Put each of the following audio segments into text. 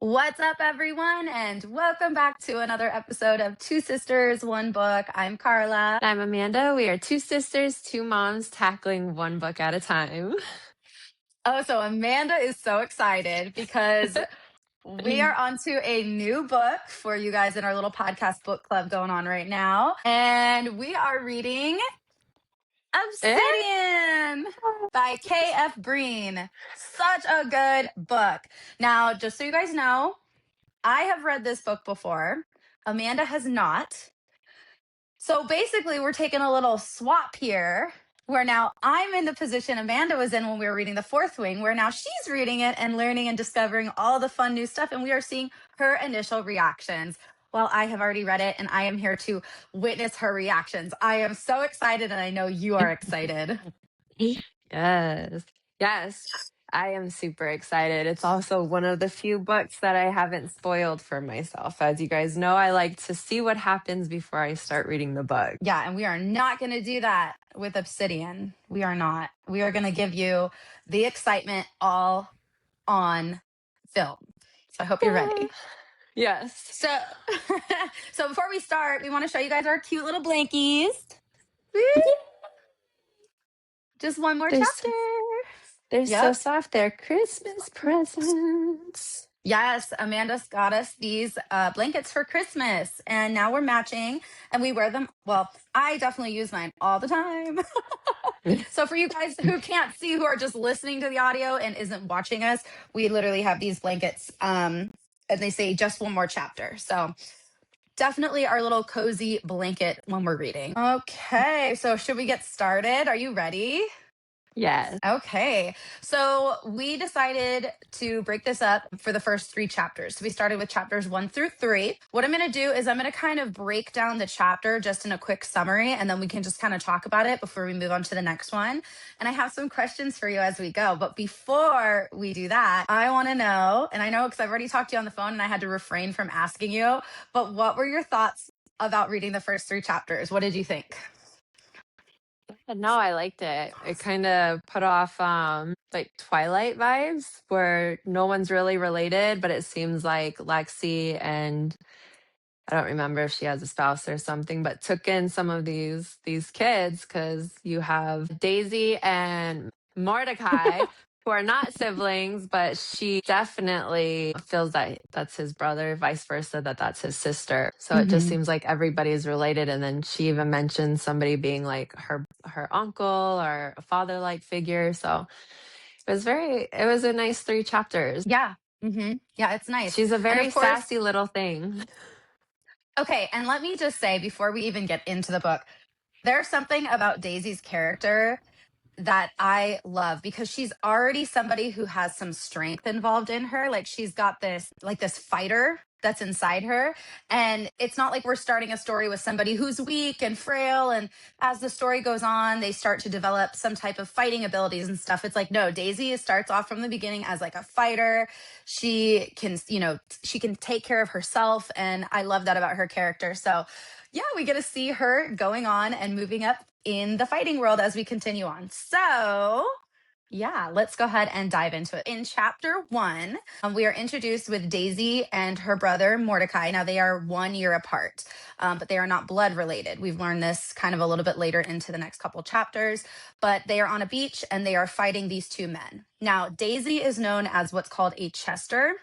What's up, everyone, and welcome back to another episode of Two Sisters, One Book. I'm Karla. I'm Amanda. We are two sisters, two moms tackling one book at a time. Oh, so Amanda is so excited because we are onto a new book for you guys in our little podcast book club going on right now. And we are reading Obsidian by K.F. Breene. Such a good book. Now, just so you guys know, I have read this book before. Amanda has not. So basically, we're taking a little swap here where now I'm in the position Amanda was in when we were reading The Fourth Wing, where now she's reading it and learning and discovering all the fun new stuff. And we are seeing her initial reactions while I have already read it. And I am here to witness her reactions. I am so excited. And I know you are excited. Yes. Yes. I am super excited. It's also one of the few books that I haven't spoiled for myself. As you guys know, I like to see what happens before I start reading the book. Yeah, and we are not going to do that with Obsidian. We are not. We are going to give you the excitement all on film. So I hope you're ready. Yes. So, so before we start, we want to show you guys our cute little blankies. Just one more chapter. They're Yep. so soft. They're Christmas presents. Yes, Amanda's got us these blankets for Christmas, and now we're matching, and we wear them. Well, I definitely use mine all the time. So for you guys who can't see, who are just listening to the audio and isn't watching us, we literally have these blankets, and they say just one more chapter. So definitely our little cozy blanket when we're reading. Okay, so should we get started? Are you ready? Yes. Okay, so we decided to break this up for the first 3 chapters. So we started with chapters 1 through 3. What I'm going to do is I'm going to kind of break down the chapter just in a quick summary, and then we can just kind of talk about it before we move on to the next one. And I have some questions for you as we go. But before we do that, I want to know, and I know because I've already talked to you on the phone and I had to refrain from asking you, but what were your thoughts about reading the first 3 chapters? What did you think? No, I liked it. It kind of put off like Twilight vibes where no one's really related, but it seems like Lexi and I don't remember if she has a spouse or something, but took in some of these kids because you have Daisy and Mordecai who are not siblings, but she definitely feels that that's his brother, vice versa, that that's his sister. So it just seems like everybody's related. And then she even mentioned somebody being like her uncle or a father-like figure. So it was a nice 3 chapters. Yeah. Yeah, it's nice. She's a And very of course, sassy little thing. okay, and let me just say before we even get into the book, there's something about Daisy's character that I love because she's already somebody who has some strength involved in her. Like she's got this fighter that's inside her. And it's not like we're starting a story with somebody who's weak and frail. And as the story goes on, they start to develop some type of fighting abilities and stuff. It's like, no, Daisy starts off from the beginning as like a fighter. She can, she can take care of herself. And I love that about her character. So yeah, we get to see her going on and moving up in the fighting world as we continue on. So yeah, let's go ahead and dive into it. In chapter 1, we are introduced with Daisy and her brother Mordecai. Now they are 1 year apart, but they are not blood related. We've learned this kind of a little bit later into the next couple chapters, but they are on a beach and they are fighting these 2 men. Now Daisy is known as what's called a Chester,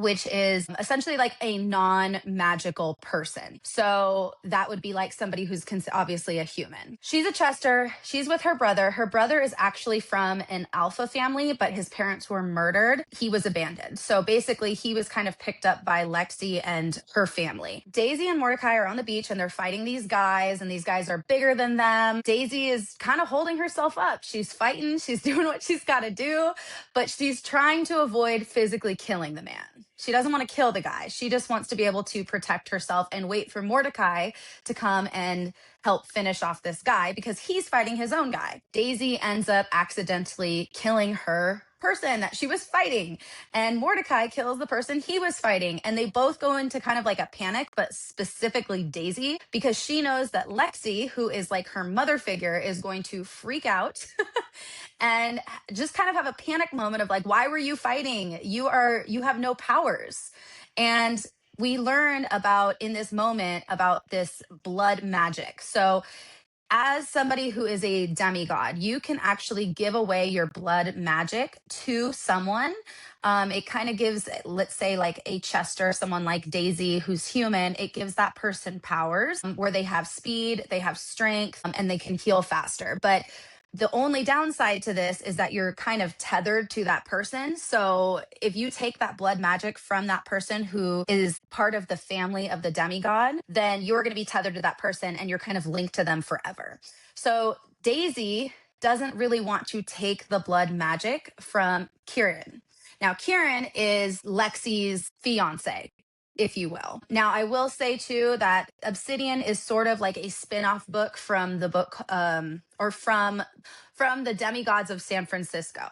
which is essentially like a non-magical person. So that would be like somebody who's obviously a human. She's a Chester. She's with her brother. Her brother is actually from an alpha family, but his parents were murdered. He was abandoned. So basically he was kind of picked up by Lexi and her family. Daisy and Mordecai are on the beach and they're fighting these guys, and these guys are bigger than them. Daisy is kind of holding herself up. She's fighting. She's doing what she's got to do, but she's trying to avoid physically killing the man. She doesn't want to kill the guy. She just wants to be able to protect herself and wait for Mordecai to come and help finish off this guy because he's fighting his own guy. Daisy ends up accidentally killing her person that she was fighting. And Mordecai kills the person he was fighting. And they both go into kind of like a panic, but specifically Daisy, because she knows that Lexi, who is like her mother figure, is going to freak out and just kind of have a panic moment of like, why were you fighting? You have no powers. And we learn about in this moment about this blood magic. So as somebody who is a demigod, you can actually give away your blood magic to someone. It kind of gives, let's say, like a Chester, someone like Daisy, who's human, it gives that person powers where they have speed, they have strength, and they can heal faster. But the only downside to this is that you're kind of tethered to that person. So if you take that blood magic from that person who is part of the family of the demigod, then you're going to be tethered to that person and you're kind of linked to them forever. So Daisy doesn't really want to take the blood magic from Kieran. Now, Kieran is Lexi's fiance, if you will. Now, I will say too that Obsidian is sort of like a spin-off book from the book or from the demigods of San Francisco.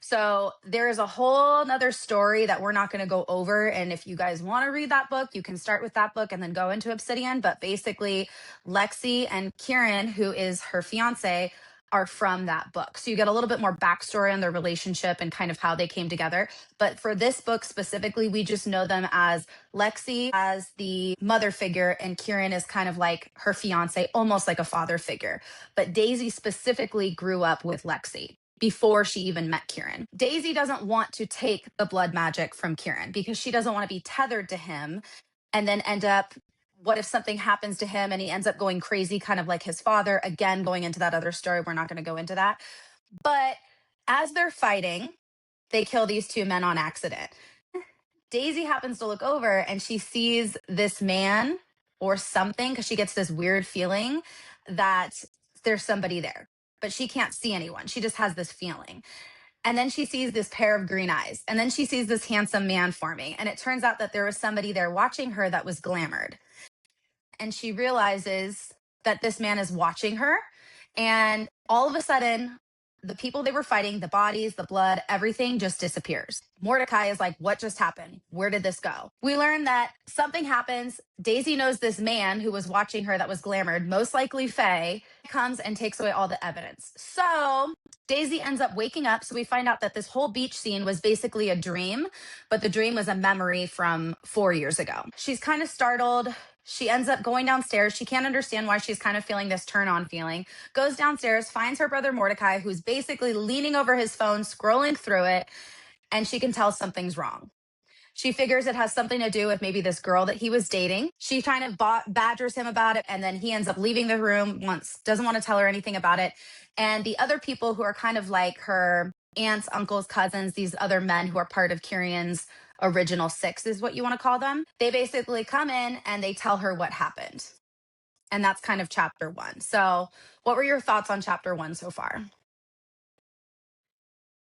So there is a whole nother story that we're not going to go over. And if you guys want to read that book, you can start with that book and then go into Obsidian. But basically, Lexi and Kieran, who is her fiance, are from that book. So you get a little bit more backstory on their relationship and kind of how they came together. But for this book specifically, we just know them as Lexi as the mother figure and Kieran is kind of like her fiance, almost like a father figure. But Daisy specifically grew up with Lexi before she even met Kieran. Daisy doesn't want to take the blood magic from Kieran because she doesn't want to be tethered to him and then end up, what if something happens to him and he ends up going crazy, kind of like his father? Again, going into that other story, we're not going to go into that. But as they're fighting, they kill these two men on accident. Daisy happens to look over and she sees this man or something because she gets this weird feeling that there's somebody there, but she can't see anyone. She just has this feeling. And then she sees this pair of green eyes. And then she sees this handsome man forming. And it turns out that there was somebody there watching her that was glamored. And she realizes that this man is watching her. And all of a sudden, the people they were fighting, the bodies, the blood, everything just disappears. Mordecai is like, what just happened? Where did this go? We learn that something happens. Daisy knows this man who was watching her that was glamored, most likely Faye, comes and takes away all the evidence. So Daisy ends up waking up. So we find out that this whole beach scene was basically a dream, but the dream was a memory from 4 years ago. She's kind of startled. She ends up going downstairs. She can't understand why she's kind of feeling this turn on feeling. Goes downstairs, finds her brother Mordecai, who's basically leaning over his phone, scrolling through it, and she can tell something's wrong. She figures it has something to do with maybe this girl that he was dating. She kind of badgers him about it, and then he ends up leaving the room, doesn't want to tell her anything about it. And the other people who are kind of like her aunts, uncles, cousins, these other men who are part of Kieran's original six is what you want to call them. They basically come in and they tell her what happened. And that's kind of chapter 1. So what were your thoughts on chapter 1 so far?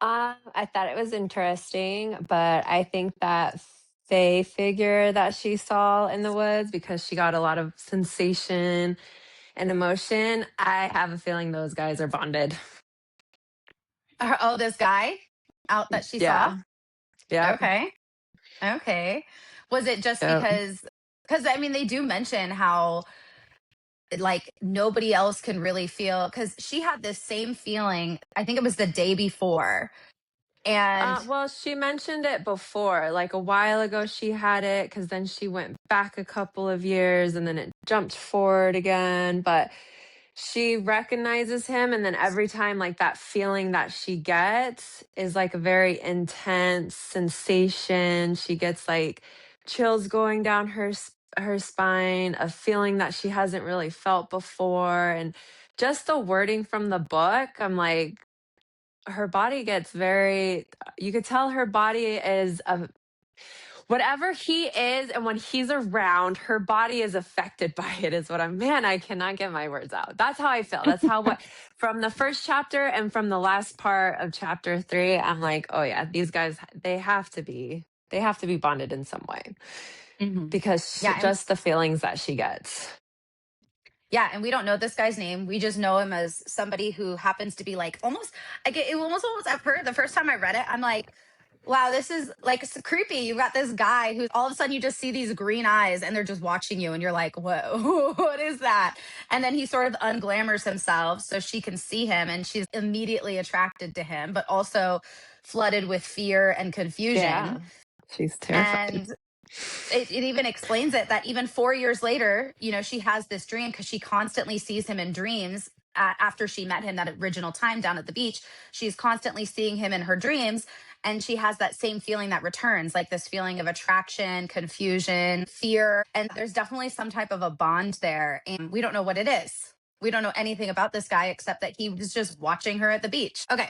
I thought it was interesting, but I think that Faye figure that she saw in the woods, because she got a lot of sensation and emotion, I have a feeling those guys are bonded. Oh, this guy out that she saw? Yeah. Yep. Okay. Okay. Was it just Yep. because I mean they do mention how like nobody else can really feel because she had this same feeling. I think it was the day before. And Well, she mentioned it before, like a while ago she had it, because then she went back a couple of years and then it jumped forward again. But she recognizes him, and then every time, like that feeling that she gets is like a very intense sensation. She gets like chills going down her spine, a feeling that she hasn't really felt before. And just the wording from the book, I'm like, her body gets very, you could tell her body is a, whatever he is, and when he's around, her body is affected by it, is what I'm, man, I cannot get my words out. That's how I feel. That's how, what, from the first chapter and from the last part of chapter 3, I'm like, oh yeah, these guys, they have to be bonded in some way, Mhm. because Yeah, just the feelings that she gets. Yeah, and we don't know this guy's name. We just know him as somebody who happens to be like almost. I get it almost at first. The first time I read it, I'm like, wow, this is like it's creepy. You got this guy who all of a sudden you just see these green eyes and they're just watching you, and you're like, whoa, what is that? And then he sort of unglamours himself so she can see him, and she's immediately attracted to him, but also flooded with fear and confusion. Yeah. She's terrified. And it even explains it that even 4 years later, she has this dream because she constantly sees him in dreams. After she met him that original time down at the beach, she's constantly seeing him in her dreams. And she has that same feeling that returns, like this feeling of attraction, confusion, fear. And there's definitely some type of a bond there. And we don't know what it is. We don't know anything about this guy except that he was just watching her at the beach. Okay.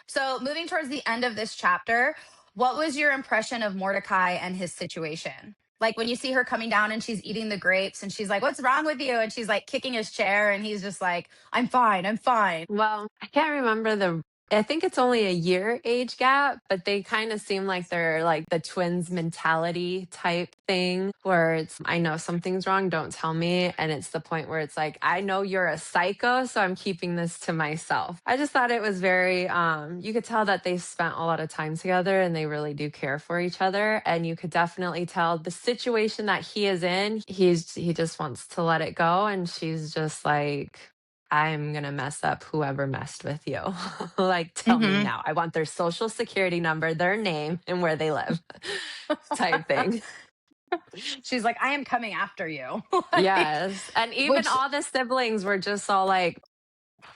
So, moving towards the end of this chapter, what was your impression of Mordecai and his situation? Like when you see her coming down and she's eating the grapes and she's like, "What's wrong with you?" And she's like kicking his chair and he's just like, "I'm fine. I'm fine." Well, I can't remember I think it's only a year age gap, but they kind of seem like they're like the twins mentality type thing where I know something's wrong, don't tell me. And it's the point where it's like, I know you're a psycho, so I'm keeping this to myself. I just thought it was very, you could tell that they spent a lot of time together and they really do care for each other. And you could definitely tell the situation that he is in, he just wants to let it go. And she's just like, I'm going to mess up whoever messed with you. Like, tell me Hmm. now. I want their social security number, their name, and where they live, type thing. She's like, "I am coming after you." Like, Yes. And even which, all the siblings were just all like,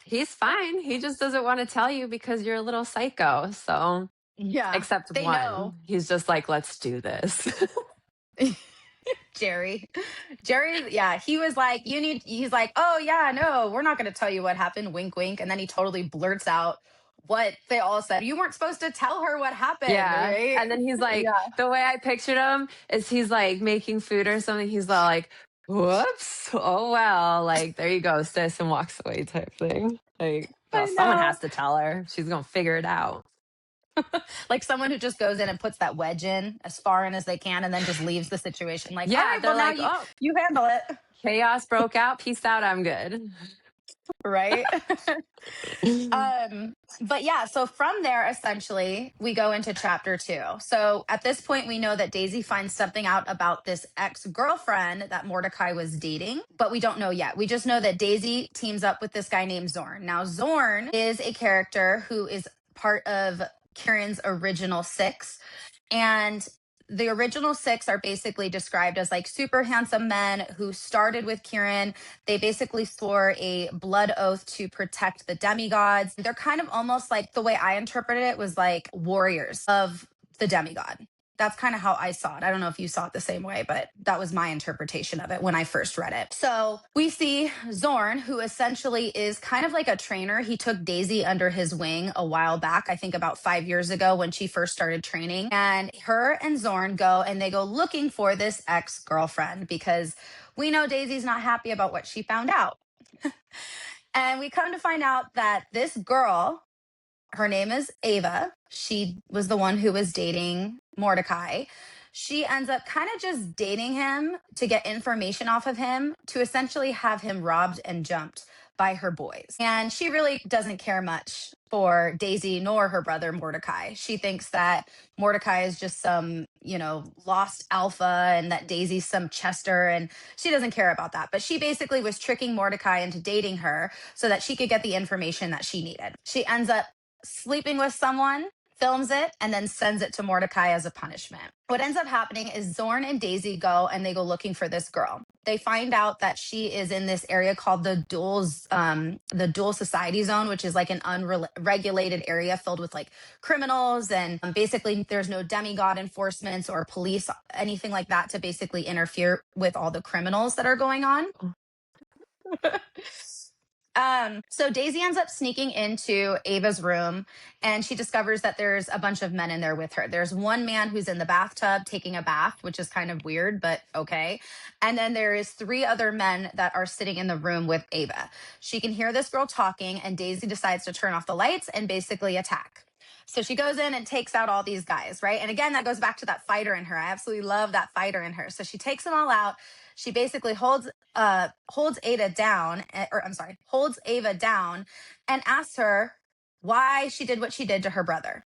he's fine. He just doesn't want to tell you because you're a little psycho. So, yeah, except they know. one. He's just like, let's do this. Jerry. Jerry, yeah, he was like, he's like, "Oh, yeah, no, we're not going to tell you what happened." Wink, wink. And then he totally blurts out what they all said. You weren't supposed to tell her what happened, Yeah. right? And then he's like, Yeah. the way I pictured him is he's like making food or something. He's all like, whoops. Oh, well, like, there you go, sis, and walks away type thing. Like, well, I someone know. has to tell her. She's going to figure it out. Like someone who just goes in and puts that wedge in as far in as they can and then just leaves the situation like, "All Yeah. right, They're well, now like, you oh, you handle it." chaos broke out. Peace out. I'm good. Right? Um, but yeah, so from there, essentially, we go into chapter 2. So at this point, we know that Daisy finds something out about this ex girlfriend that Mordecai was dating, but we don't know yet. We just know that Daisy teams up with this guy named Zorn. Now, Zorn is a character who is part of Kieran's original six. And the original six are basically described as like super handsome men who started with Kieran. They basically swore a blood oath to protect the demigods. They're kind of almost like, the way I interpreted it was like warriors of the demigod. That's kind of how I saw it. I don't know if you saw it the same way, but that was my interpretation of it when I first read it. So we see Zorn, who essentially is kind of like a trainer. He took Daisy under his wing a while back, I think about 5 years ago when she first started training. And her and Zorn go and they go looking for this ex girlfriend because we know Daisy's not happy about what she found out. And we come to find out that this girl, her name is Ava. She was the one who was dating Mordecai. She ends up kind of just dating him to get information off of him to essentially have him robbed and jumped by her boys. And she really doesn't care much for Daisy nor her brother Mordecai. She thinks that Mordecai is just some, lost alpha and that Daisy's some Chester, and she doesn't care about that. But she basically was tricking Mordecai into dating her so that she could get the information that she needed. She ends up sleeping with someone, films it, and then sends it to Mordecai as a punishment. What ends up happening is Zorn and Daisy go and they go looking for this girl. They find out that she is in this area called the Dual Society Zone, which is like an unregulated area filled with like criminals, and basically there's no demigod enforcements or police, anything like that, to basically interfere with all the criminals that are going on. So Daisy ends up sneaking into Ava's room and she discovers that there's a bunch of men in there with her. There's one man who's in the bathtub taking a bath, which is kind of weird, but okay. And then there is three other men that are sitting in the room with Ava. She can hear this girl talking and Daisy decides to turn off the lights and basically attack. So she goes in and takes out all these guys, right? And again, that goes back to that fighter in her. I absolutely love that fighter in her. So she takes them all out. she basically holds Ada down, or I'm sorry, holds Ava down and asks her why she did what she did to her brother.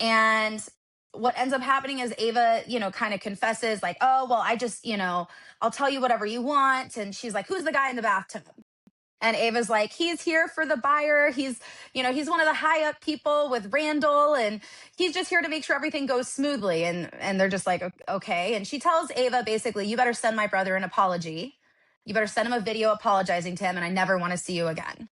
And what ends up happening is Ava, kind of confesses, like, oh, well, I just, I'll tell you whatever you want. And she's like, who's the guy in the bathtub? And Ava's like, he's here for the buyer. He's one of the high up people with Randall, and he's just here to make sure everything goes smoothly. And they're just like, okay. And she tells Ava basically, you better send my brother an apology. You better send him a video apologizing to him, and I never want to see you again.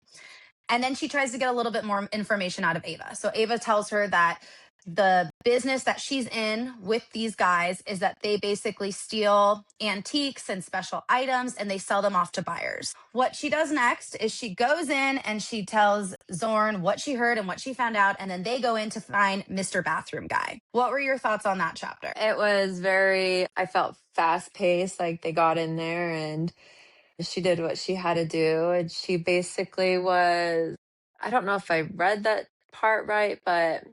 And then she tries to get a little bit more information out of Ava. So Ava tells her that the business that she's in with these guys is that they basically steal antiques and special items and they sell them off to buyers. What she does next is she goes in and she tells Zorn what she heard and what she found out, and then they go in to find Mr. Bathroom Guy. What were your thoughts on that chapter? It was I felt fast paced. Like they got in there and she did what she had to do. And she basically I don't know if I read that part right, but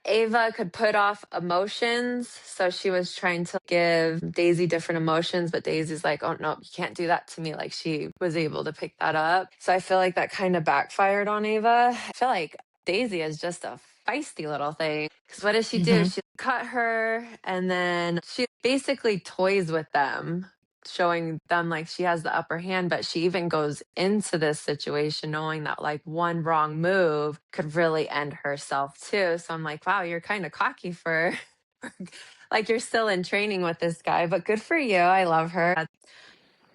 Ava could put off emotions. So she was trying to give Daisy different emotions, but Daisy's like, oh, no, you can't do that to me. Like she was able to pick that up. So I feel like that kind of backfired on Ava. I feel like Daisy is just a feisty little thing. Because what does she do? Mm-hmm. She cut her and then she basically toys with them, showing them like she has the upper hand, but she even goes into this situation knowing that like one wrong move could really end herself too. So I'm like, wow, you're kind of cocky for like you're still in training with this guy, but good for you. I love her.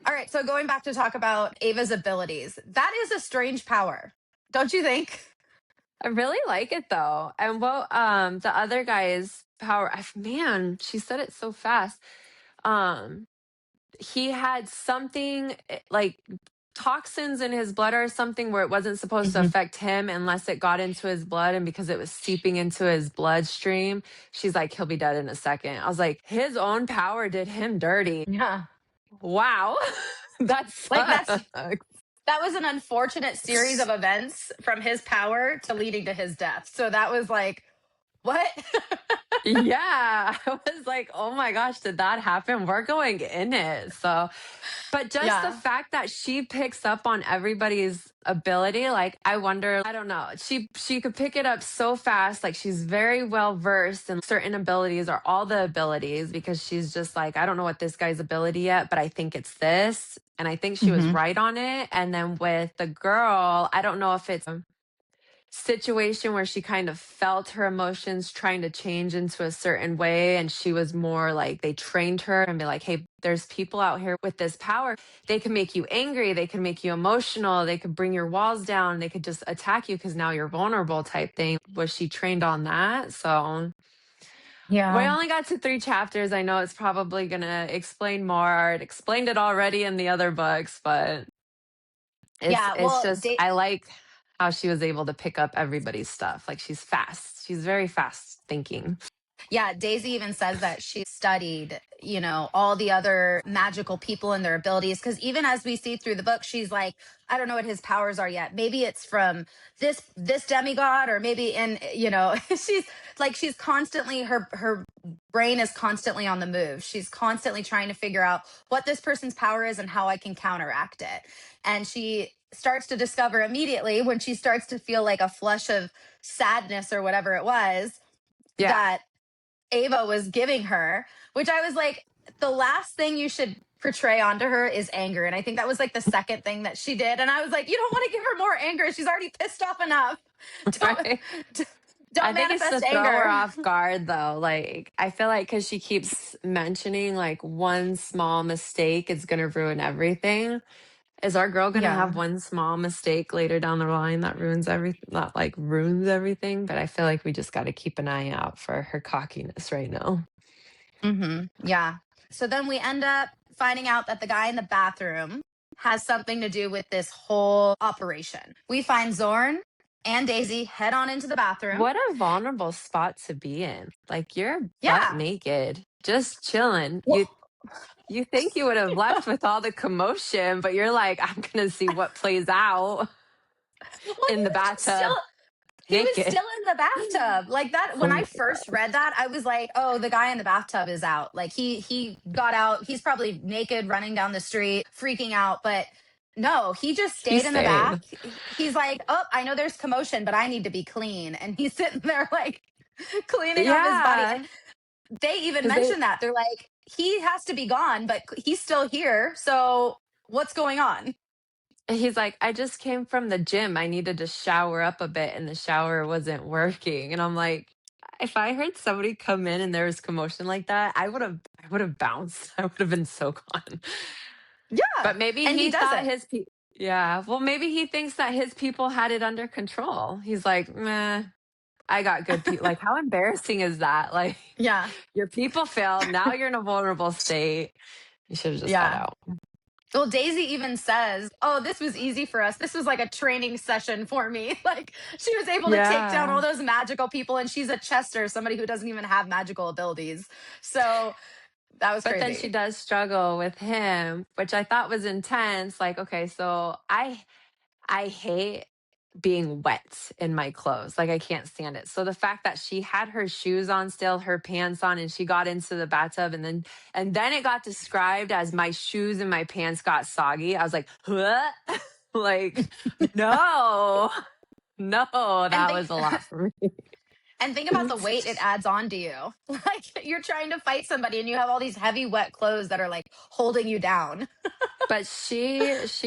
All right. So going back to talk about Ava's abilities, that is a strange power, don't you think? I really like it though. And what the other guy's power, man, she said it so fast. Um he had something like toxins in his blood or something where it wasn't supposed to Mm-hmm. affect him unless it got into his blood, and because it was seeping into his bloodstream, she's like, he'll be dead in a second. I was like, his own power did him dirty. Yeah. Wow. That Like sucks. that was an unfortunate series of events from his power to leading to his death. So that was like, what? Yeah. I was like, oh my gosh, did that happen? We're going in it. So but just the Yeah. fact that she picks up on everybody's ability, like I wonder, I don't know. She could pick it up so fast. Like she's very well versed in certain abilities or all the abilities, because she's just like, I don't know what this guy's ability yet, but I think it's this. And I think she was Mm-hmm. right on it. And then with the girl, I don't know if it's situation where she kind of felt her emotions trying to change into a certain way, and she was more like they trained her and be like, hey, there's people out here with this power. They can make you angry, they can make you emotional, they could bring your walls down, they could just attack you because now you're vulnerable type thing. Was she trained on that? So we Yeah. only got to 3 chapters. I know it's probably gonna explain more. It explained it already in the other books, but Yeah. it's Well, just I like how she was able to pick up everybody's stuff. Like she's fast. She's very fast thinking. yeah, Daisy even says that she studied, all the other magical people and their abilities. Because even as we see through the book, she's like, I don't know what his powers are yet. Maybe it's from this demigod, or maybe she's constantly her brain is constantly on the move. She's constantly trying to figure out what this person's power is and how I can counteract it. And she starts to discover immediately when she starts to feel like a flush of sadness or whatever it was Yeah. that Ava was giving her, which I was like, the last thing you should portray onto her is anger. And I think that was like the second thing that she did. And I was like, you don't want to give her more anger. She's already pissed off enough. Don't Right. don't I think it's to manifest throw her anger. off guard though. Like I feel like because she keeps mentioning like one small mistake is gonna ruin everything. Is our girl gonna have Yeah. one small mistake later down the line that ruins everything? That like ruins everything. But I feel like we just got to keep an eye out for her cockiness right now. Yeah. So then we end up finding out that the guy in the bathroom has something to do with this whole operation. We find Zorn and Daisy head on into the bathroom. What a vulnerable spot to be in. Like you're butt Yeah. naked, just chilling. Well, You think you would have left with all the commotion, but you're like, I'm gonna see what plays out well, in the he was just still bathtub. He was naked. still in the bathtub. Like that Oh when I my first god. read that, I was like, "Oh, the guy in the bathtub is out." Like he got out. He's probably naked running down the street, freaking out, but no, he just He stayed in the back. stayed. He's like, "Oh, I know there's commotion, but I need to be clean." And he's sitting there like cleaning up his body. Yeah. They even Because they mentioned that. They're like, "He has to be gone, but he's still here. So, what's going on?" he's like, I just came from the gym. I needed to shower up a bit and the shower wasn't working. And I'm like, if I heard somebody come in and there was commotion like that, I would have bounced. I would have been so gone. Yeah. But maybe And he he thought doesn't. his yeah, well maybe he thinks that his people had it under control. He's like, meh, I got good people. Like, how embarrassing is that? Like, Yeah. your people failed. Now you're in a vulnerable state. You should have just got Yeah. out. Well, Daisy even says, "Oh, this was easy for us. This was like a training session for me." Like she was able to take down Yeah. all those magical people, and she's a Chester, somebody who doesn't even have magical abilities. So that was But then she crazy. does struggle with him, which I thought was intense. Like, okay, so I hate being wet in my clothes. Like I can't stand it. So the fact that she had her shoes on still, her pants on, and she got into the bathtub and then it got described as my shoes and my pants got soggy. I was like, what? Like, no, no, And that think was a lot for me. and think about the weight it adds on to you. Like you're trying to fight somebody, and you have all these heavy, wet clothes that are like holding you down. But she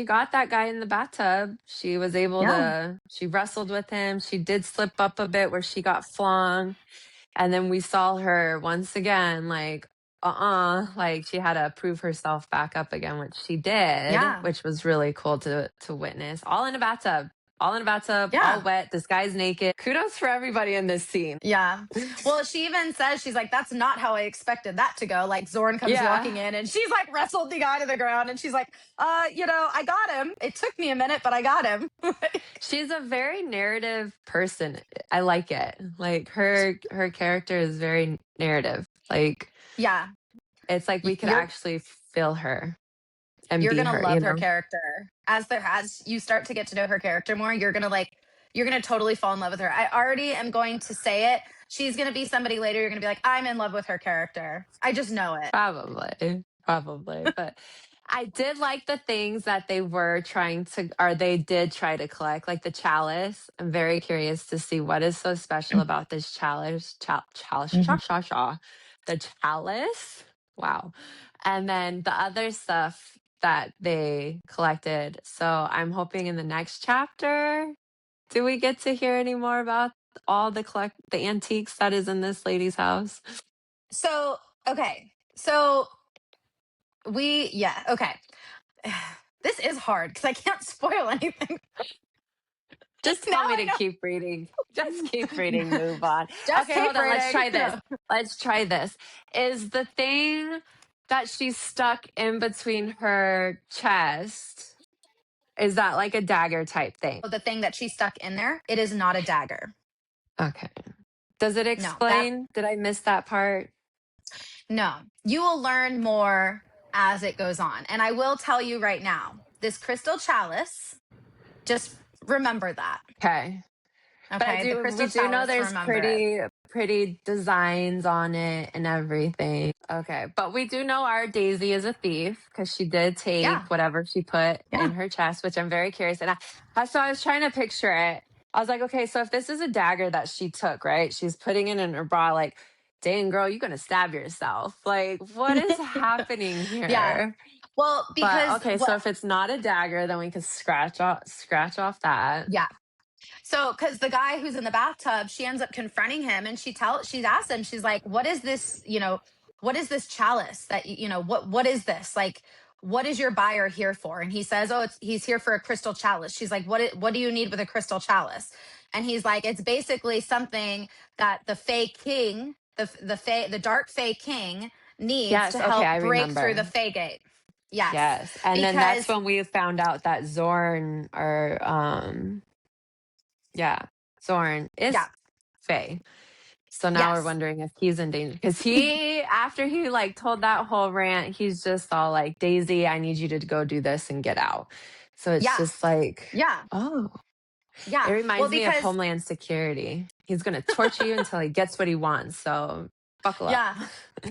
got that guy in the bathtub. She was able Yeah. to she wrestled with him. She did slip up a bit where she got flung. And then we saw her once again, like, like she had to prove herself back up again, which she did, Yeah. which was really cool to witness. All in a bathtub, all in a bathtub, all Yeah. wet. This guy's naked. Kudos for everybody in this scene. Yeah. Well, she even says, she's like, "That's not how I expected that to go." Like Zorn comes walking Yeah. in and she's like wrestled the guy to the ground and she's like, I got him. It took me a minute, but I got him." She's a very narrative person. I like it. Like her character is very narrative. Like Yeah. it's like we could You're actually feel her and you're be gonna her, you love her know? character. As you start to get to know her character more, you're gonna totally fall in love with her. I already am going to say it. She's gonna be somebody later. You're gonna be like, "I'm in love with her character." I just know it. Probably, probably. But I did like the things that they were trying to, or they did try to collect, like the chalice. I'm very curious to see what is so special about this chalice. Mhm. The chalice. Wow. And then the other stuff that they collected. So I'm hoping in the next chapter, do we get to hear any more about all the antiques that is in this lady's house? So, okay. So yeah, okay. This is hard because I can't spoil anything. Just Now tell me I to keep reading. Just keep reading. know. Move on. Just Okay, keep hold on. Let's reading. try this. No. Let's try this. Is the thing that she's stuck in between her chest, is that like a dagger type thing? The thing that she stuck in there, it is not a dagger. Okay. Does it No, that explain? Did I miss that part? no. You will learn more as it goes on. And I will tell you right now, this crystal chalice, just remember that. Okay. But Okay? The do we crystal do know chalice, there's remember it. pretty designs on it and everything. Okay. But we do know our Daisy is a thief because she did take Yeah. whatever she put Yeah. in her chest, which I'm very curious. And so I was trying to picture it. I was like, okay, so if this is a dagger that she took, right? She's putting it in her bra, like, dang girl, you're gonna stab yourself. Like, what is happening Yeah. here? Well, But because okay, what so if it's not a dagger, then we can scratch off that. yeah. So, because the guy who's in the bathtub, she ends up confronting him, and she's asked him, she's like, "What is this? What is this chalice that what is this? Like, what is your buyer here for?" And he says, "Oh, he's here for a crystal chalice." She's like, What do you need with a crystal chalice?" And he's like, "It's basically something that the Fey King, the dark Fey King, needs to Yes, okay, I help break through the remember. Fey Gate." Yes, Yes. And then that's because when we found out that Zorn yeah, Zorn is yeah, Fae. So now we're yes, wondering if he's in danger. Because after he like told that whole rant, he's just all like, Daisy, I need you to go do this and get out. So it's yeah, just like, yeah. oh. It Yeah. Well, reminds me of because Homeland Security. He's going to torture you until he gets what he wants. So buckle up. yeah,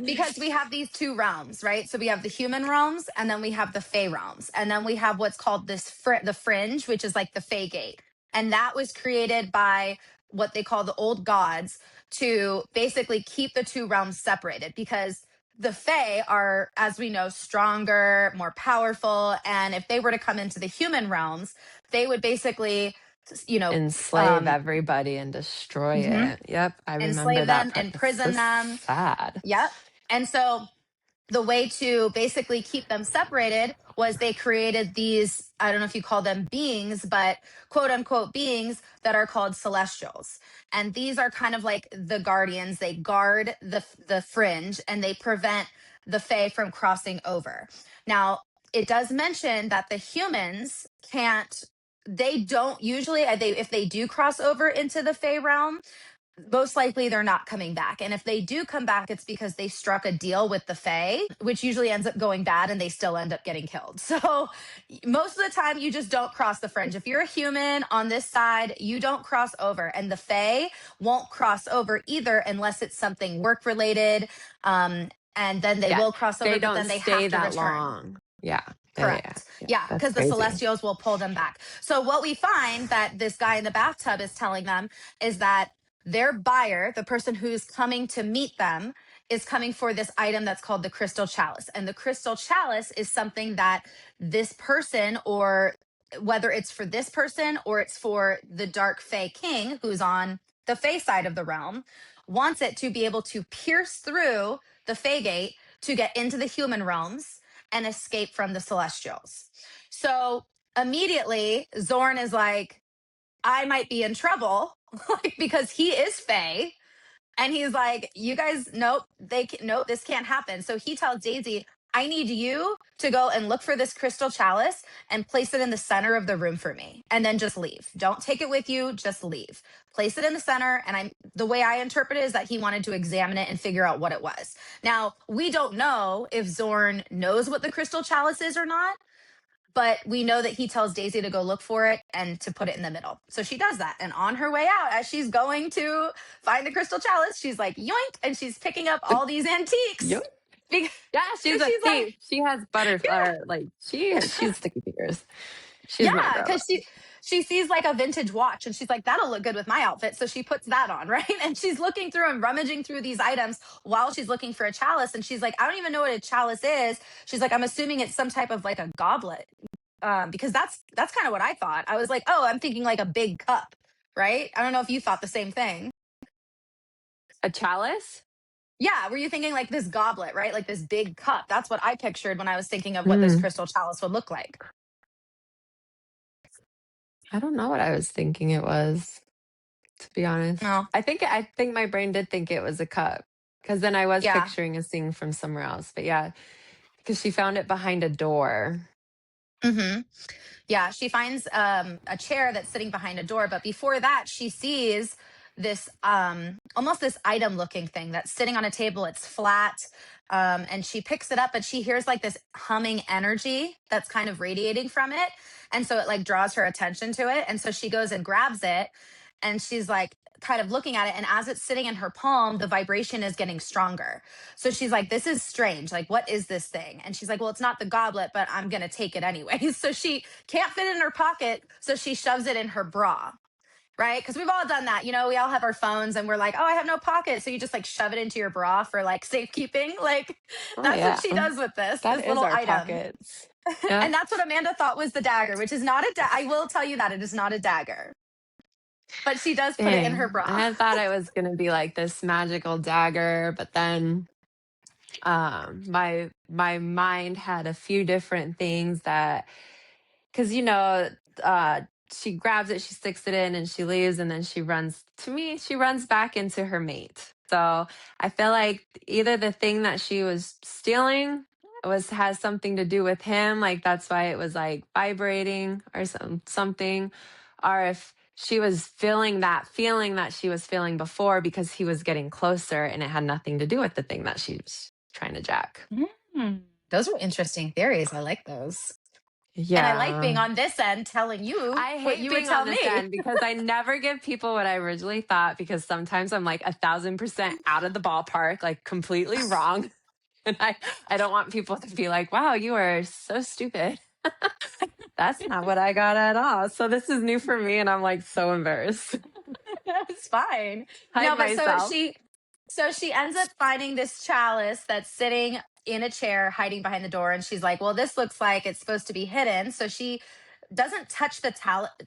because we have these two realms, right? So we have the human realms, and then we have the Fey realms, and then we have what's called the fringe, which is like the Fey gate, and that was created by what they call the old gods to basically keep the two realms separated because the Fey are, as we know, stronger, more powerful, and if they were to come into the human realms, they would basically, you know, Enslave um, everybody and destroy mhm, it. Yep. I remember enslave that them, part. It's so imprison them. sad. Yep. And so the way to basically keep them separated was they created these, I don't know if you call them beings, but quote unquote beings that are called celestials. And these are kind of like the guardians. They guard the fringe and they prevent the fae from crossing over. Now, it does mention that the humans can't, they don't usually, if they do cross over into the fae realm, most likely they're not coming back. And if they do come back, it's because they struck a deal with the Fae, which usually ends up going bad and they still end up getting killed. So most of the time, you just don't cross the fringe. If you're a human on this side, you don't cross over. And the Fae won't cross over either unless it's something work related. And then they Yeah. will cross over, They but don't then they have stay to that return. long. Yeah. Yeah. Yeah. Correct. Yeah. Yeah, That's because the crazy. celestials will pull them back. So what we find that this guy in the bathtub is telling them is that their buyer, the person who's coming to meet them, is coming for this item that's called the crystal chalice. And the crystal chalice is something that this person, or whether it's for this person or it's for the dark fae king who's on the fae side of the realm, wants it to be able to pierce through the fae gate to get into the human realms and escape from the celestials. So immediately Zorn is like, I might be in trouble, like, because he is Fae. And he's like, you guys, nope, nope, this can't happen. So he tells Daisy, I need you to go and look for this crystal chalice and place it in the center of the room for me. And then just leave. Don't take it with you, just leave. Place it in the center. And the way I interpret it is that he wanted to examine it and figure out what it was. Now, we don't know if Zorn knows what the crystal chalice is or not, but we know that he tells Daisy to go look for it and to put it in the middle. So she does that. And on her way out, as she's going to find the crystal chalice, she's like, yoink, and she's picking up all these antiques. Yep. Yeah, she's a She's like, thief. She has yeah, butterfly. Like she's sticky fingers. She's my yeah, girl. because she sees like a vintage watch and she's like, that'll look good with my outfit. So she puts that on, right? And she's looking through and rummaging through these items while she's looking for a chalice. And she's like, I don't even know what a chalice is. She's like, I'm assuming it's some type of like a goblet. Because that's kind of what I thought. I was like, oh, I'm thinking like a big cup, right? I don't know if you thought the same thing. A chalice? Yeah, were you thinking like this goblet, right? Like this big cup? That's what I pictured when I was thinking of what this Mm, crystal chalice would look like. I don't know what I was thinking it was, to be honest. Oh, I think my brain did think it was a cup. Because then I was yeah. picturing a scene from somewhere else. But yeah, because she found it behind a door. Mm-hmm. Yeah, she finds a chair that's sitting behind a door, but before that, she sees this almost this item looking thing that's sitting on a table. It's flat, and she picks it up, but she hears like this humming energy that's kind of radiating from it, and so it like draws her attention to it, and so she goes and grabs it, and she's like kind of looking at it, and as it's sitting in her palm, the vibration is getting stronger. So she's like, this is strange. Like, what is this thing? And she's like, well, it's not the goblet, but I'm going to take it anyway. So she can't fit it in her pocket. So she shoves it in her bra, right? Because we've all done that. You know, we all have our phones and we're like, oh, I have no pocket. So you just like shove it into your bra for like safekeeping. Like, Oh that's what yeah. she does with That this is little our item. pockets. Yeah. And that's what Amanda thought was the dagger, which is not a I will tell you that it is not a dagger, but she does put it in her Dang. I bra. had thought it was gonna be like this magical dagger, but then my mind had a few different things that because uh she grabs it, she sticks it in and she leaves and then she runs back into her mate. So I feel like either the thing that she was stealing has something to do with him, like that's why it was like vibrating or something, or if she was feeling that feeling that she was feeling before because he was getting closer and it had nothing to do with the thing that she was trying to jack. Mm. Those are interesting theories. I like those. And I like Yeah. being on this end telling you I what hate you would being tell on this me. end because I never give people what I originally thought because sometimes I'm like 1,000% out of the ballpark, like completely wrong. And I don't want people to be like, wow, you are so stupid. That's not what I got at all. So this is new for me and I'm like so embarrassed. It's fine. Hide No, but myself. so she ends up finding this chalice that's sitting in a chair hiding behind the door, and she's like, "Well, this looks like it's supposed to be hidden." So she doesn't touch the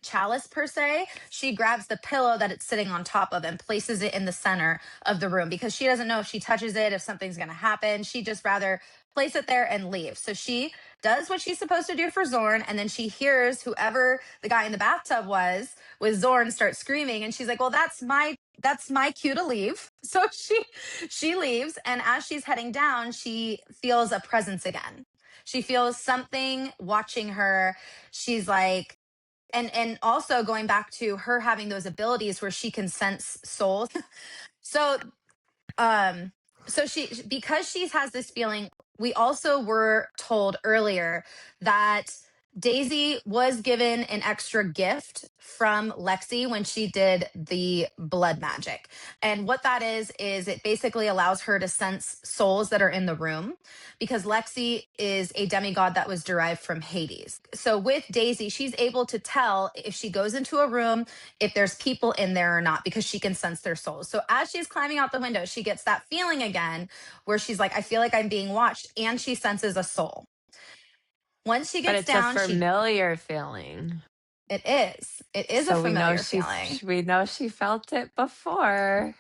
chalice per se. She grabs the pillow that it's sitting on top of and places it in the center of the room because she doesn't know if she touches it if something's going to happen. She just rather place it there and leave. So she does what she's supposed to do for Zorn, and then she hears whoever the guy in the bathtub was with Zorn start screaming, and she's like, "Well, that's my cue to leave." So she leaves, and as she's heading down, she feels a presence again. She feels something watching her. She's like, and also going back to her having those abilities where she can sense souls. So um so she, because she has this feeling, we also were told earlier that Daisy was given an extra gift from Lexi when she did the blood magic. And what that is it basically allows her to sense souls that are in the room, because Lexi is a demigod that was derived from Hades. So with Daisy, she's able to tell if she goes into a room if there's people in there or not, because she can sense their souls. So as she's climbing out the window, she gets that feeling again where she's like, I feel like I'm being watched, and she senses a soul. Once she But gets it's a down, familiar feeling. it is a So familiar feeling. we know she felt it before.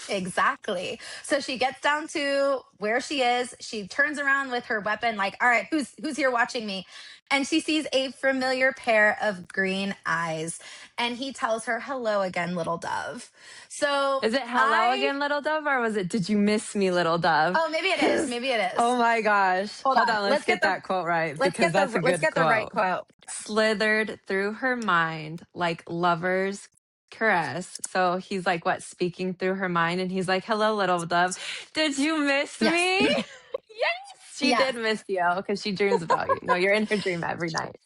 Exactly. So she gets down to where she is. She turns around with her weapon, like, all right, who's here watching me? And she sees a familiar pair of green eyes. And he tells her, hello again, little dove. So Is it hello I again, little dove, or was it did you miss me, little dove? oh, maybe it is. Because Maybe it oh is. my gosh. Hold Hold on. on, let's get that quote right because that's a Let's good get the right quote. quote. Slithered through her mind like lovers caress. So he's like what speaking through her mind and he's like, "Hello little dove. Did you miss Yes. me?" Yes, she Yes. did miss you because she dreams about you. No, you're in her dream every night.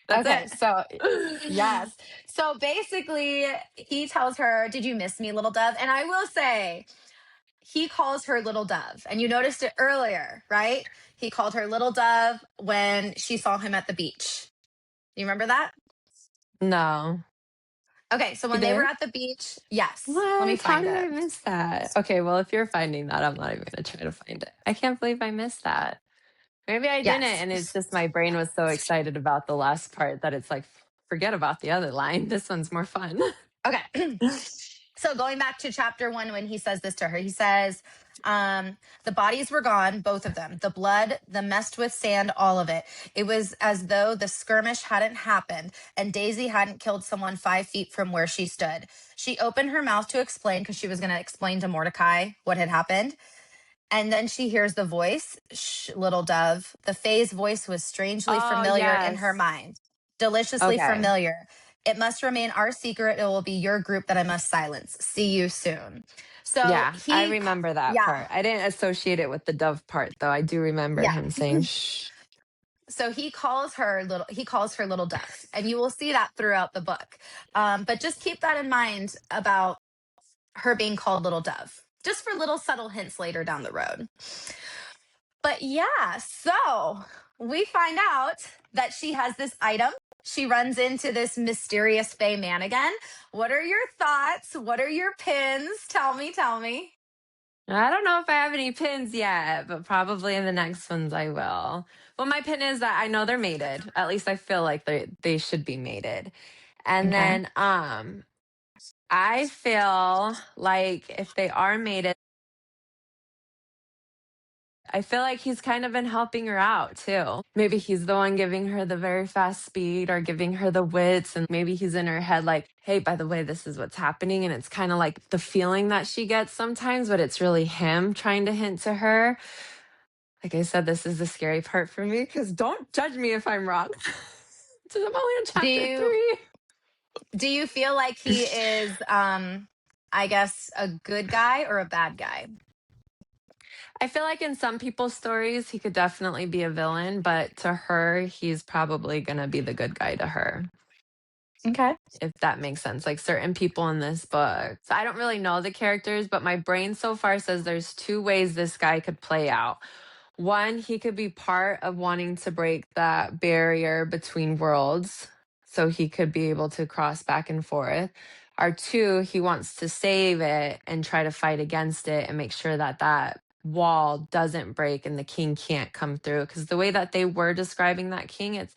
That's Okay, so it. yes. So basically, he tells her, "Did you miss me, little dove?" And I will say, he calls her little dove. And you noticed it earlier, right? He called her little dove when she saw him at the beach. You remember that? No. Okay, so He when they were did? at the beach, yes. Let me What? How find did it. I miss that? Okay, well, if you're finding that, I'm not even going to try to find it. I can't believe I missed that. Maybe I didn't, Yes. and it's just my brain was so excited about the last part that it's like, forget about the other line. This one's more fun. Okay. So going back to chapter 1, when he says this to her, he says, the bodies were gone, both of them, the blood, the messed with sand, all of it. It was as though the skirmish hadn't happened and Daisy hadn't killed someone 5 feet from where she stood. She opened her mouth to explain, because she was going to explain to Mordecai what had happened. And then she hears the voice, shh, little dove. The Fae's voice was strangely Oh, familiar in her yes. mind, deliciously Okay. familiar. It must remain our secret. It will be your group that I must silence. See you soon. So Yeah, I remember that yeah, part. I didn't associate it with the dove part, though. I do remember yeah. him saying, shh. So he calls her little dove, and you will see that throughout the book. But just keep that in mind about her being called little dove, just for little subtle hints later down the road. But yeah, so we find out that she has this item. She runs into this mysterious Fey man again. What are your thoughts? What are your pins? Tell me, tell me. I don't know if I have any pins yet, but probably in the next ones I will. Well, my pin is that I know they're mated. At least I feel like they should be mated. And Okay. then I feel like if they are mated, I feel like he's kind of been helping her out too. Maybe he's the one giving her the very fast speed or giving her the wits. And maybe he's in her head like, hey, by the way, this is what's happening. And it's kind of like the feeling that she gets sometimes, but it's really him trying to hint to her. Like I said, this is the scary part for me because don't judge me if I'm wrong. I'm only on Do chapter you 3. do you feel like he is I guess a good guy or a bad guy? I feel like in some people's stories, he could definitely be a villain, but to her, he's probably going to be the good guy to her, Okay. if that makes sense. Like certain people in this book. So I don't really know the characters, but my brain so far says there's two ways this guy could play out. One, he could be part of wanting to break that barrier between worlds. So he could be able to cross back and forth. Or two, he wants to save it and try to fight against it and make sure that that wall doesn't break and the king can't come through. Because the way that they were describing that king, it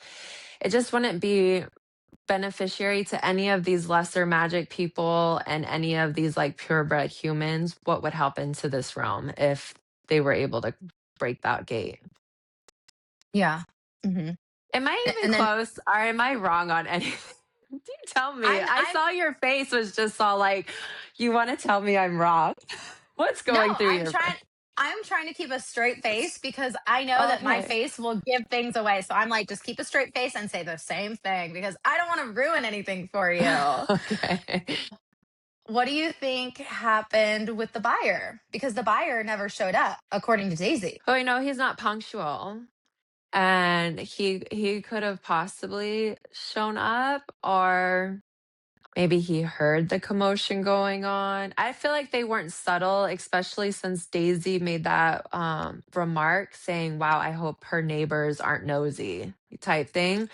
just wouldn't be beneficiary to any of these lesser magic people and any of these like purebred humans. What would happen to this realm if they were able to break that gate? Yeah. Hmm. Am I even And then close or am I wrong on anything? Do you tell me? I I'm saw your face was just all like, you want to tell me I'm wrong? What's no, going through your brain? I'm trying to keep a straight face because I know that my Okay. face will give things away. So I'm like, just keep a straight face and say the same thing because I don't want to ruin anything for you. Okay. What do you think happened with the buyer? Because the buyer never showed up, according to Daisy. Oh, he's not punctual. And he could have possibly shown up, or maybe he heard the commotion going on. I feel like they weren't subtle, especially since Daisy made that remark saying, wow, I hope her neighbors aren't nosy type thing.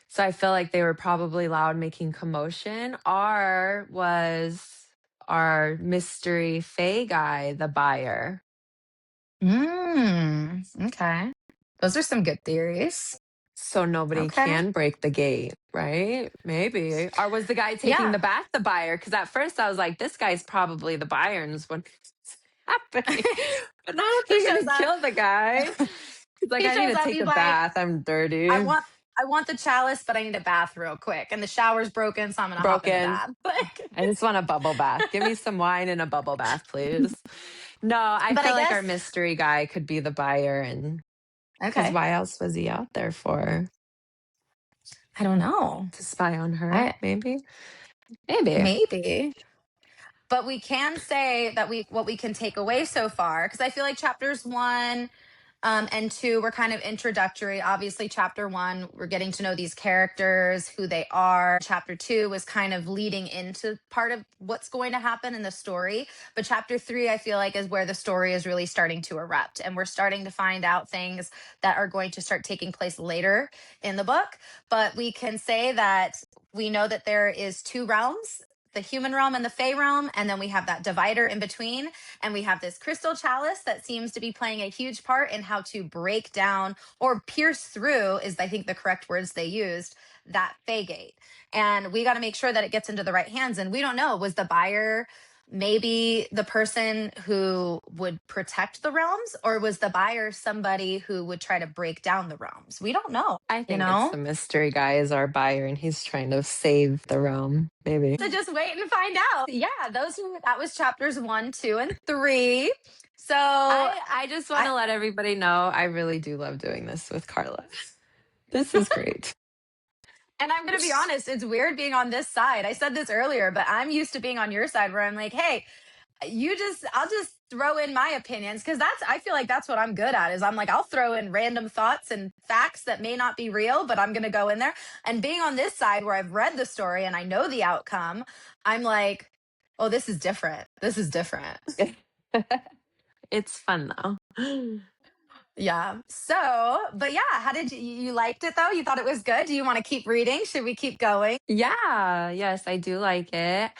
So I feel like they were probably loud making commotion. Or was our mystery Fae guy the buyer? Okay. Those are some good theories. So nobody Okay. can break the gate, right? Maybe. Or was the guy taking Yeah. the back the buyer? Because at first I was like, this guy's probably the buyer and is what's happening. But not if He they're shows gonna up. kill the guy. He's like, He I need shows to up. take He's a like, bath. I'm I dirty. want I want the chalice, but I need a bath real quick. And the shower's broken, so I'm gonna hop in the Broken. bath. Like, I just want a bubble bath. Give me some wine and a bubble bath, please. No, I but feel I like guess our mystery guy could be the buyer, and because okay. why else was he out there for? I don't know. To spy on her, I maybe? Maybe. maybe. But we can say that we what we can take away so far, because I feel like chapters one and two were kind of introductory. Obviously, chapter one, we're getting to know these characters, who they are. Chapter two was kind of leading into part of what's going to happen in the story. But chapter three, I feel like, is where the story is really starting to erupt. And we're starting to find out things that are going to start taking place later in the book. But we can say that we know that there is two realms, the human realm and the Fey realm, and then we have that divider in between, and we have this crystal chalice that seems to be playing a huge part in how to break down or pierce through, is I think the correct words they used, that Fey gate. And we got to make sure that it gets into the right hands. And we don't know, was the buyer maybe the person who would protect the realms, or was the buyer somebody who would try to break down the realms? We don't know, I you think it's know? the mystery guy is our buyer and he's trying to save the realm, maybe. So just wait and find out. Yeah, that was chapters one, two, and three. So I just want I to let everybody know I really do love doing this with Karla. This is great. and I'm gonna be honest, it's weird being on this side. I said this earlier, but I'm used to being on your side where I'm like, hey, I'll just throw in my opinions because I feel like that's what I'm good at is I'm like, I'll throw in random thoughts and facts that may not be real, but I'm gonna go in there. And being on this side where I've read the story and I know the outcome, I'm like, oh, this is different. This is different. It's fun though. Yeah. So, but yeah, how did you liked it though? You thought it was good? Do you want to keep reading? Should we keep going? Yeah, yes, I do like it.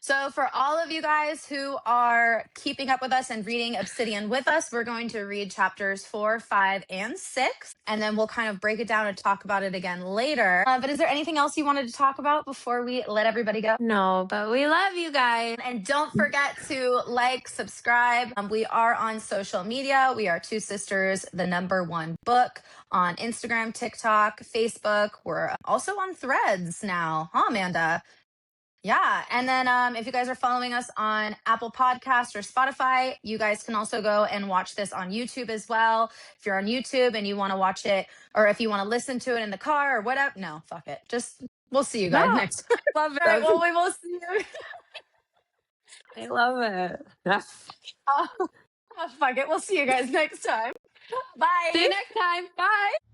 So, for all of you guys who are keeping up with us and reading Obsidian with us, we're going to read chapters 4, 5, and 6, and then we'll kind of break it down and talk about it again later. But is there anything else you wanted to talk about before we let everybody go? No, but we love you guys. And don't forget to like, subscribe. We are on social media. We are Two Sisters, the number one book on Instagram, TikTok, Facebook. We're also on Threads now, huh, Amanda? Yeah. And then if you guys are following us on Apple Podcast or Spotify, you guys can also go and watch this on YouTube as well. If you're on YouTube and you want to watch it, or if you want to listen to it in the car or whatever, no, fuck it. Just, we'll see you No, guys next time. love All right. it. Well, we will see you. I love it. Oh, Fuck it. We'll see you guys next time. Bye. See you next time. Bye.